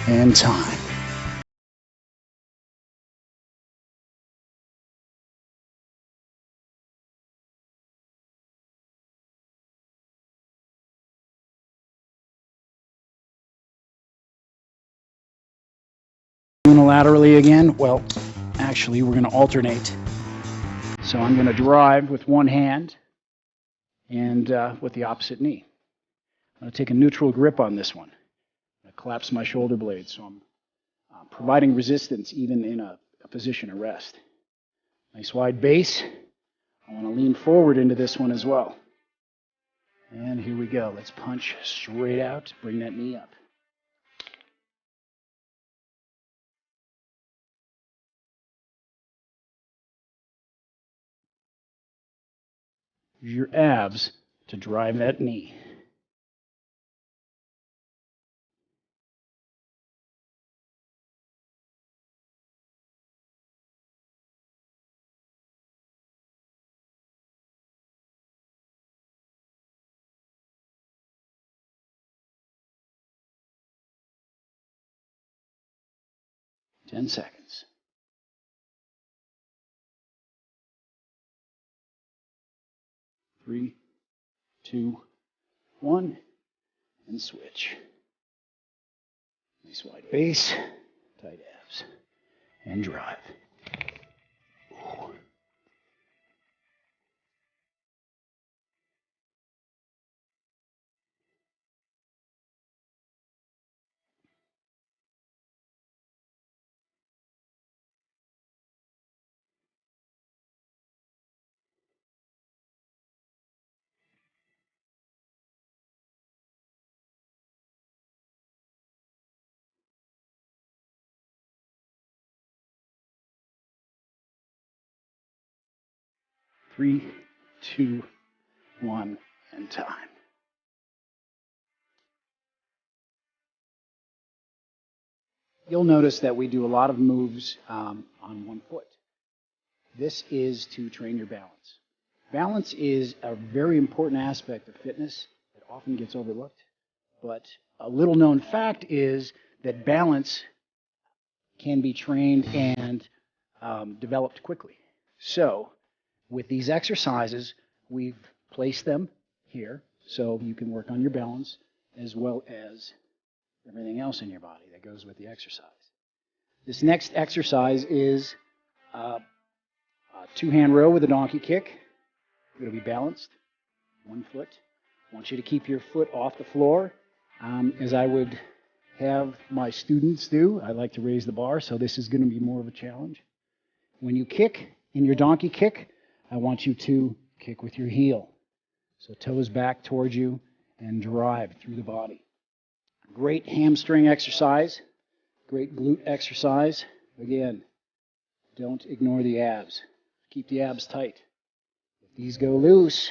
and time. Unilaterally again. Well, actually, we're going to alternate. So I'm going to drive with one hand and with the opposite knee. I'm going to take a neutral grip on this one. I collapse my shoulder blades, so I'm providing resistance even in a position of rest. Nice wide base. I want to lean forward into this one as well. And here we go. Let's punch straight out. Bring that knee up. Use your abs to drive that knee. Ten seconds. 3, 2, 1, and switch. Nice wide base, tight abs, and drive. Ooh. Three, 2, 1, and time. You'll notice that we do a lot of moves on one foot. This is to train your balance. Balance is a very important aspect of fitness that often gets overlooked. But a little known fact is that balance can be trained and developed quickly. So with these exercises, we've placed them here so you can work on your balance as well as everything else in your body that goes with the exercise. This next exercise is a two-hand row with a donkey kick. You're going to be balanced, one foot. I want you to keep your foot off the floor, as I would have my students do. I like to raise the bar, so this is going to be more of a challenge. When you kick in your donkey kick, I want you to kick with your heel. So toes back towards you and drive through the body. Great hamstring exercise, great glute exercise. Again, don't ignore the abs. Keep the abs tight. If these go loose,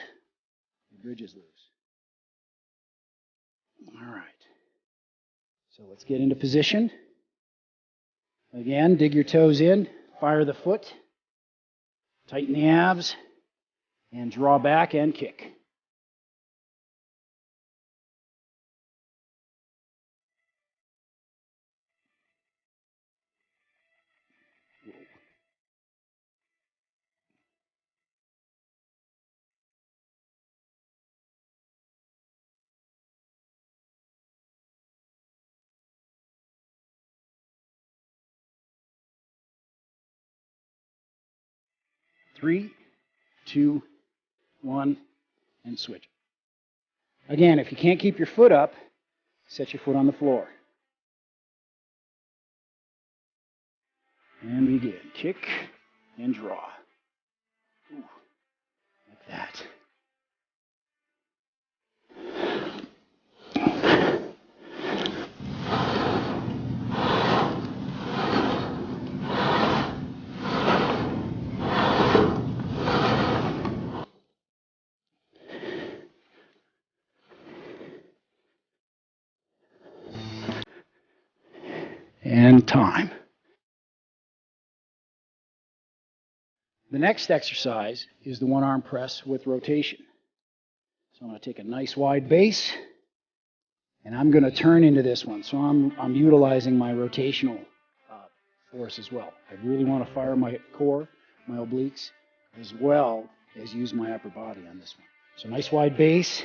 the bridge is loose. All right. So let's get into position. Again, dig your toes in, fire the foot, tighten the abs, and draw back and kick. Three, 2, 1, and switch. Again, if you can't keep your foot up, set your foot on the floor. And begin. Kick and draw. Ooh, like that. And time. The next exercise is the one-arm press with rotation. So I'm going to take a nice wide base And I'm going to turn into this one. So I'm utilizing my rotational force as well. I really want to fire my core, my obliques, as well as use my upper body on this one. So nice wide base.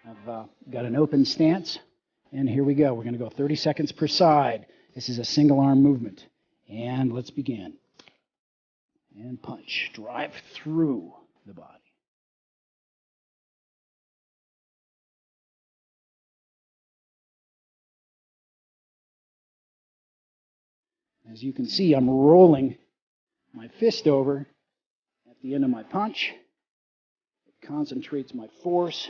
I've got an open stance. And here we go. We're going to go 30 seconds per side. This is a single arm movement. And let's begin. And punch. Drive through the body. As you can see, I'm rolling my fist over at the end of my punch. It concentrates my force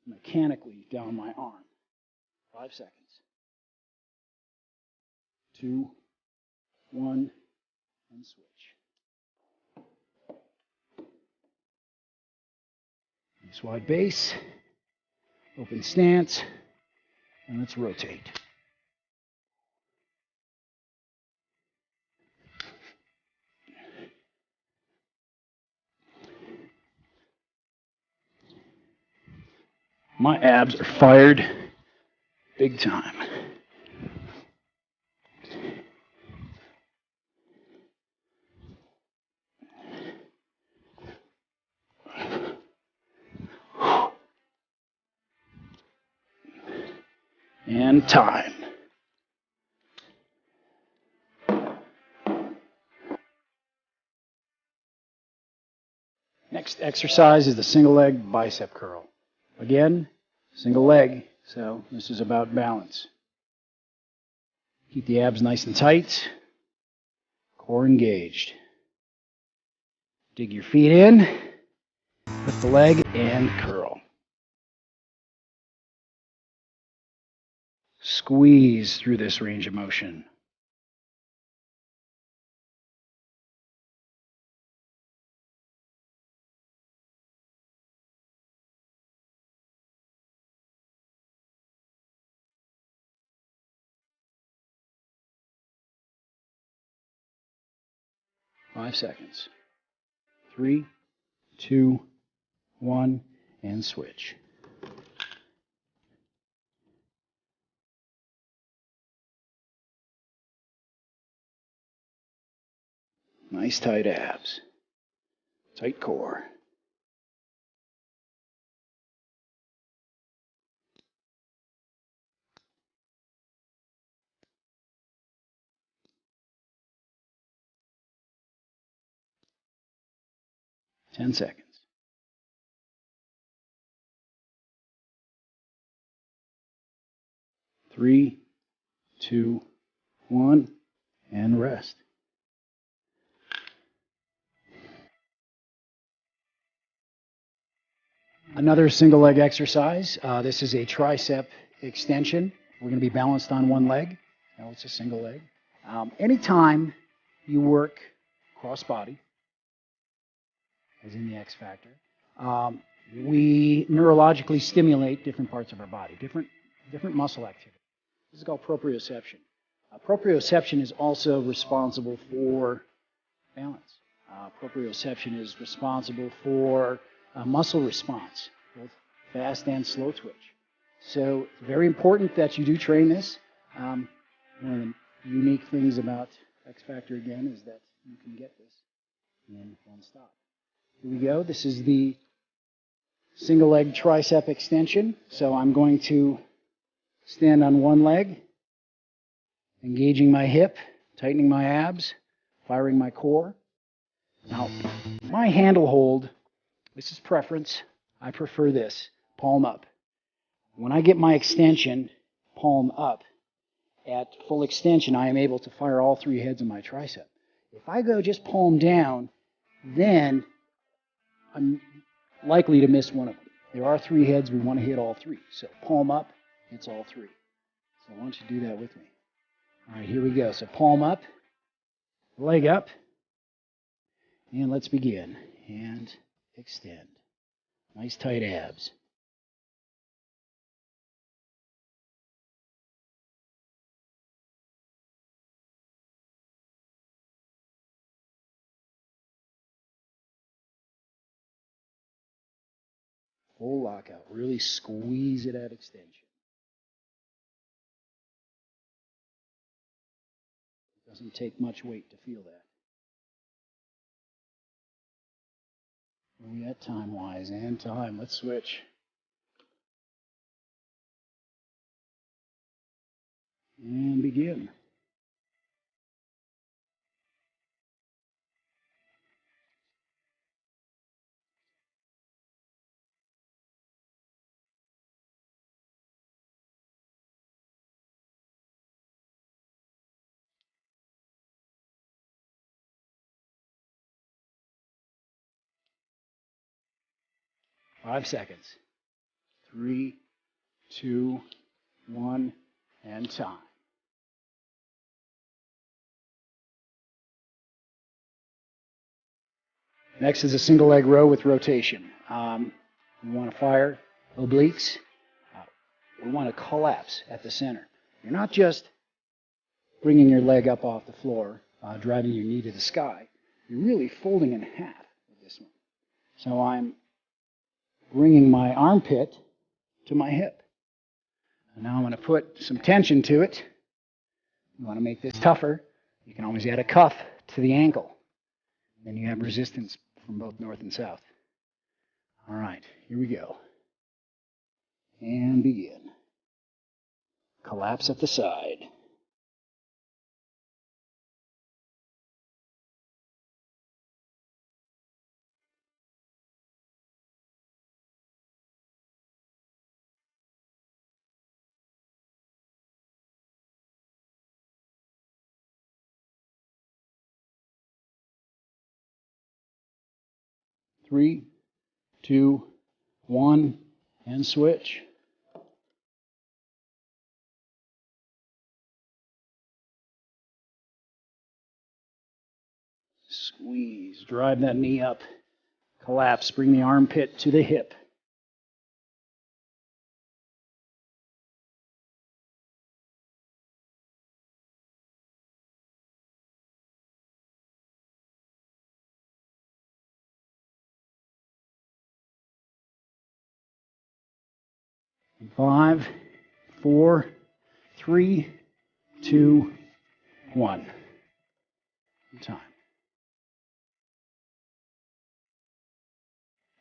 mechanically down my arm. 5 seconds. 2, 1, and switch. Nice wide base, open stance, and let's rotate. My abs are fired big time. And time. Next exercise is the single leg bicep curl. Again, single leg, so this is about balance. Keep the abs nice and tight, core engaged. Dig your feet in, lift the leg, and curl. Squeeze through this range of motion. Five seconds. 3, 2, 1, and switch. Nice tight abs. Tight core. Ten seconds. 3, 2, 1, and rest. Another single leg exercise. This is a tricep extension. We're going to be balanced on one leg. Now it's a single leg. Anytime you work cross body, as in the X Factor, we neurologically stimulate different parts of our body, different muscle activity. This is called proprioception. Proprioception is also responsible for balance. Proprioception is responsible for muscle response, both fast and slow twitch. So it's very important that you do train this. One of the unique things about X Factor, again, is that you can get this in one stop. Here we go. This is the single leg tricep extension. So I'm going to stand on one leg, engaging my hip, tightening my abs, firing my core. Now, my handle hold, this is preference. I prefer this, palm up. When I get my extension, palm up, at full extension, I am able to fire all three heads of my tricep. If I go just palm down, then I'm likely to miss one of them. There are three heads. We want to hit all three. So palm up, hits all three. So why don't you do that with me? All right, here we go. So palm up, leg up, and let's begin. And extend. Nice tight abs. Full lockout. Really squeeze it at extension. Doesn't take much weight to feel that. Where are we at time-wise? And time. Let's switch. And begin. Five seconds. 3, 2, 1, and time. Next is a single leg row with rotation. We want to fire obliques. We want to collapse at the center. You're not just bringing your leg up off the floor, driving your knee to the sky. You're really folding in half with this one. So I'm bringing my armpit to my hip. And now I'm going to put some tension to it. You want to make this tougher, you can always add a cuff to the ankle. Then you have resistance from both north and south. All right, here we go. And begin. Collapse at the side. Three, 2, 1, and switch. Squeeze, drive that knee up. Collapse, bring the armpit to the hip. And 5, 4, 3, 2, 1. Time.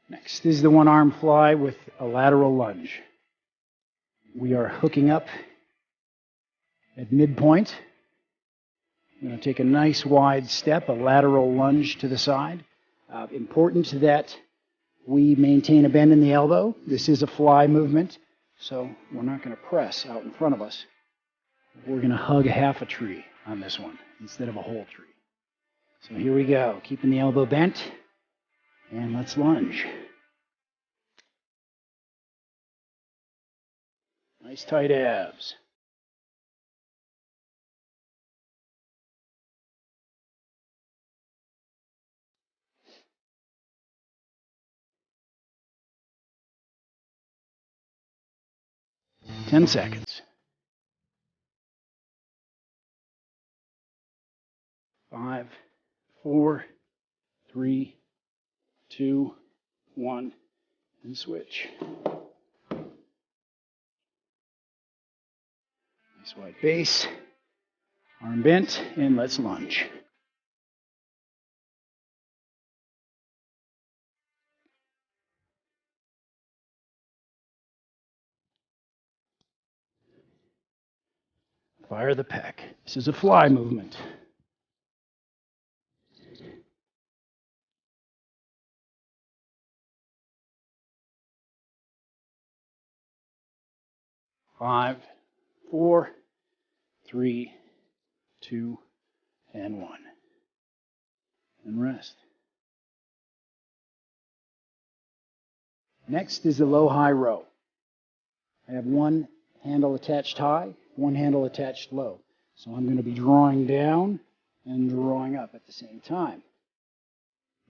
Next is the one arm fly with a lateral lunge. We are hooking up at midpoint. I'm going to take a nice wide step, a lateral lunge to the side. Important that we maintain a bend in the elbow. This is a fly movement, so we're not going to press out in front of us. We're going to hug half a tree on this one instead of a whole tree. So here we go, keeping the elbow bent, and let's lunge. Nice tight abs. Ten seconds. 5, 4, 3, 2, 1, and switch. Nice wide base, arm bent, and let's lunge. Fire the pec. This is a fly movement. Five, 4, 3, 2, and 1. And rest. Next is the low-high row. I have one handle attached high, one handle attached low. So I'm going to be drawing down and drawing up at the same time.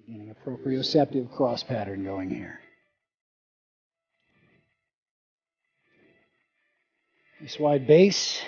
Beginning a proprioceptive cross pattern going here. Nice wide base.